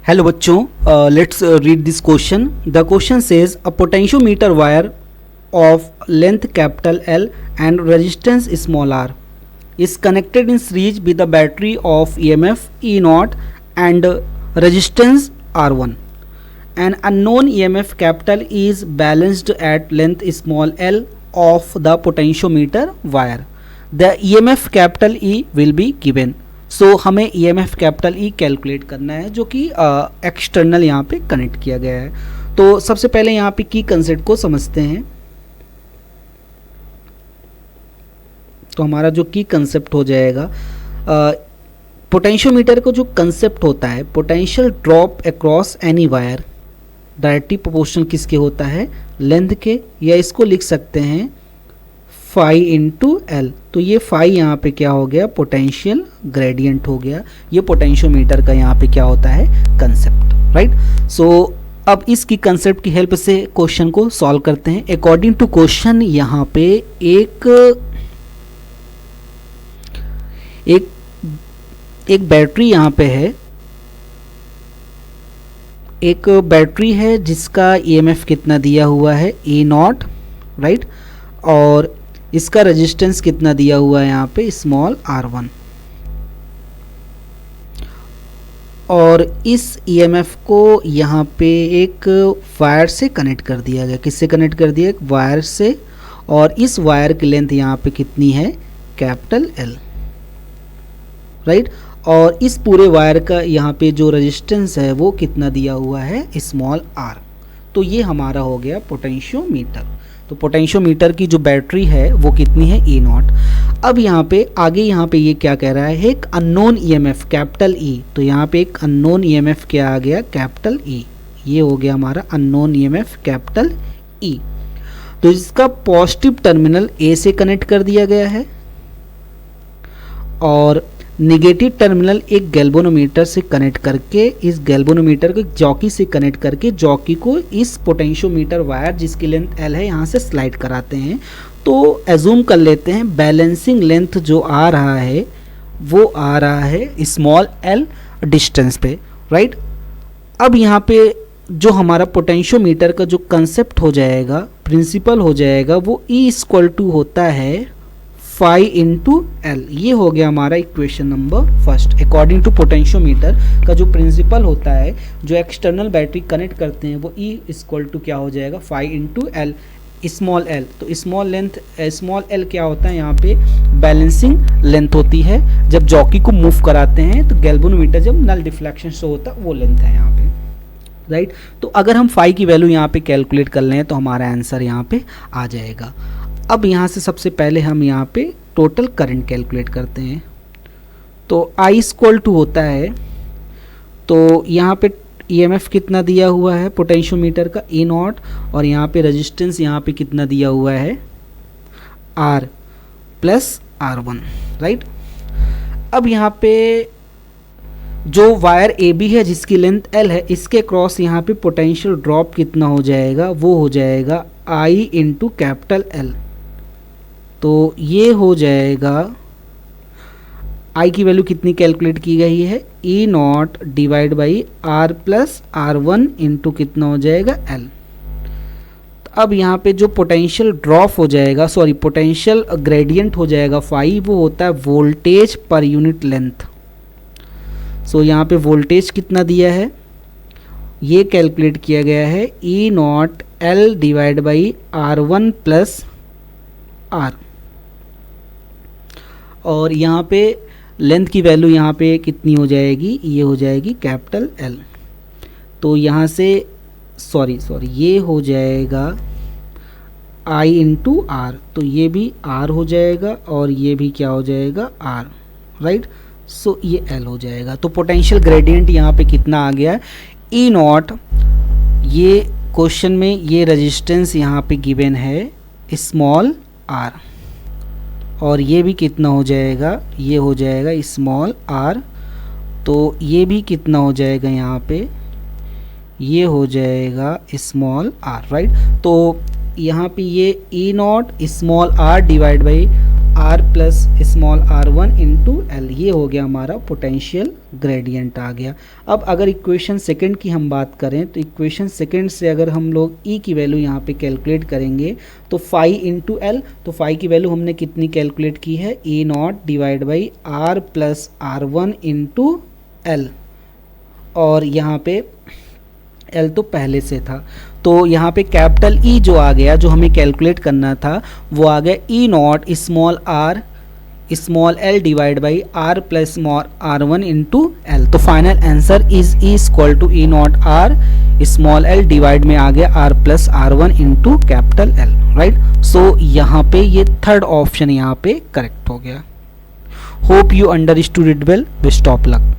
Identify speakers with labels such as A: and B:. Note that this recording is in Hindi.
A: हेलो बच्चों, let's read this question. The question says a potentiometer wire of length capital L and resistance small r is connected in series with the battery of EMF E0 and resistance R1. An unknown EMF capital is balanced at length small l of the potentiometer wire. The EMF capital E will be given. सो हमें EMF कैपिटल E कैलकुलेट करना है जो कि एक्सटर्नल यहाँ पे कनेक्ट किया गया है. तो सबसे पहले यहाँ पे की कंसेप्ट को समझते हैं. तो हमारा जो की कंसेप्ट हो जाएगा, पोटेंशियोमीटर को जो कंसेप्ट होता है, potential drop across any wire directly proportional किसके होता है, लेंथ के, या इसको लिख सकते हैं फाई इंटू एल. तो ये फाई यहाँ पे क्या हो गया, पोटेंशियल ग्रेडियंट हो गया. ये पोटेंशियोमीटर का यहाँ पे क्या होता है, कंसेप्ट, राइट. सो अब इसकी कंसेप्ट की हेल्प से क्वेश्चन को सॉल्व करते हैं. अकॉर्डिंग टू क्वेश्चन यहाँ पे एक बैटरी यहाँ पे है, एक बैटरी है जिसका EMF कितना दिया हुआ है, E0, राइट. और इसका रेजिस्टेंस कितना दिया हुआ है यहाँ पे, स्मॉल r1. और इस EMF को यहाँ पे एक वायर से कनेक्ट कर दिया गया. किससे कनेक्ट कर दिया, एक वायर से. और इस वायर की लेंथ यहाँ पे कितनी है, कैपिटल L, राइट. और इस पूरे वायर का यहाँ पे जो रेजिस्टेंस है वो कितना दिया हुआ है, स्मॉल r. तो ये हमारा हो गया पोटेंशियोमीटर. तो पोटेंशियोमीटर की जो बैटरी है वो कितनी है, E0. अब यहाँ पे आगे यहाँ पे ये क्या कह रहा है, एक अननोन EMF कैपिटल E. तो यहाँ पे एक अननोन EMF क्या आ गया, कैपिटल E. ये हो गया हमारा अननोन EMF कैपिटल E. तो इसका पॉजिटिव टर्मिनल A से कनेक्ट कर दिया गया है और नेगेटिव टर्मिनल एक गैल्वेनोमीटर से कनेक्ट करके, इस गैल्वेनोमीटर को जॉकी से कनेक्ट करके जॉकी को इस पोटेंशियोमीटर वायर जिसकी लेंथ L है यहाँ से स्लाइड कराते हैं. तो एज्यूम कर लेते हैं बैलेंसिंग लेंथ जो आ रहा है वो आ रहा है स्मॉल l डिस्टेंस पे, राइट. अब यहाँ पे जो हमारा पोटेंशियोमीटर का जो कंसेप्ट हो जाएगा, प्रिंसिपल हो जाएगा, वो E इक्वल टू होता है फाई इंटू एल. ये हो गया हमारा equation number first. According to potentiometer का जो प्रिंसिपल होता है, जो एक्सटर्नल बैटरी कनेक्ट करते हैं, वो E इक्वल टू क्या हो जाएगा, phi into L, small l. तो स्मॉल l क्या होता है, यहाँ पे बैलेंसिंग लेंथ होती है. जब जॉकी को मूव कराते हैं तो गैल्वेनोमीटर जब नल डिफ्लेक्शन शो होता है वो लेंथ है यहाँ पे, राइट. तो अगर हम फाई की वैल्यू यहाँ पे कैलकुलेट कर लें तो हमारा आंसर यहाँ पे आ जाएगा. अब यहाँ से सबसे पहले हम यहाँ पे टोटल करंट कैलकुलेट करते हैं. तो I इक्वल टू होता है, तो यहाँ पे EMF कितना दिया हुआ है पोटेंशियोमीटर का, E0. और यहाँ पे रेजिस्टेंस यहाँ पे कितना दिया हुआ है, R प्लस R1, राइट. अब यहाँ पे जो वायर AB है जिसकी लेंथ L है, इसके क्रॉस यहाँ पे पोटेंशियल ड्रॉप कितना हो जाएगा, वो हो जाएगा I इंटू कैपिटल L. तो ये हो जाएगा, I की वैल्यू कितनी कैलकुलेट की गई है, E0 divide by R plus R1 into कितना हो जाएगा, L. तो अब यहाँ पे जो पोटेंशियल ड्रॉप हो जाएगा, सॉरी पोटेंशियल ग्रेडियंट हो जाएगा फाई, वो होता है वोल्टेज पर यूनिट लेंथ. सो यहाँ पे वोल्टेज कितना दिया है, ये कैलकुलेट किया गया है E0 L divide by R1 plus R. और यहाँ पे लेंथ की वैल्यू यहाँ पे कितनी हो जाएगी, ये हो जाएगी कैपिटल L. तो यहाँ से सॉरी ये हो जाएगा I इंटू R. तो ये भी R हो जाएगा और ये भी क्या हो जाएगा, R, राइट. सो ये L हो जाएगा. तो पोटेंशियल ग्रेडियंट यहाँ पे कितना आ गया, E0. ये क्वेश्चन में ये रेजिस्टेंस यहाँ पे गिवन है स्मॉल r. और ये भी कितना हो जाएगा, ये हो जाएगा स्मॉल r. तो ये भी कितना हो जाएगा यहाँ पे, ये हो जाएगा स्मॉल r, राइट. तो यहाँ पे ये E0 small r divide by are plus small are one into L, ये हो गया हमारा पोटेंशियल ग्रेडियंट आ गया। अब अगर इक्वेशन सेकंड की हम बात करें तो इक्वेशन सेकंड से अगर हम लोग ई की वैल्यू यहाँ पे कैलकुलेट करेंगे तो फाई इंटू एल, तो फाई की वैल्यू हमने कितनी कैलकुलेट की है, e naught divide by are plus r one into l, और यहाँ पे एल तो पहले से था, तो यहाँ पे कैपिटल ई जो आ गया, जो हमें कैलकुलेट करना था वो आ गया e naught small r small l divide by are plus small are one into l. तो final answer is equal to e naught r small l divide में आ गया r plus r one into capital l, right. So यहाँ पे ये थर्ड ऑप्शन यहाँ पे करेक्ट हो गया। Hope you understood it well, best of luck.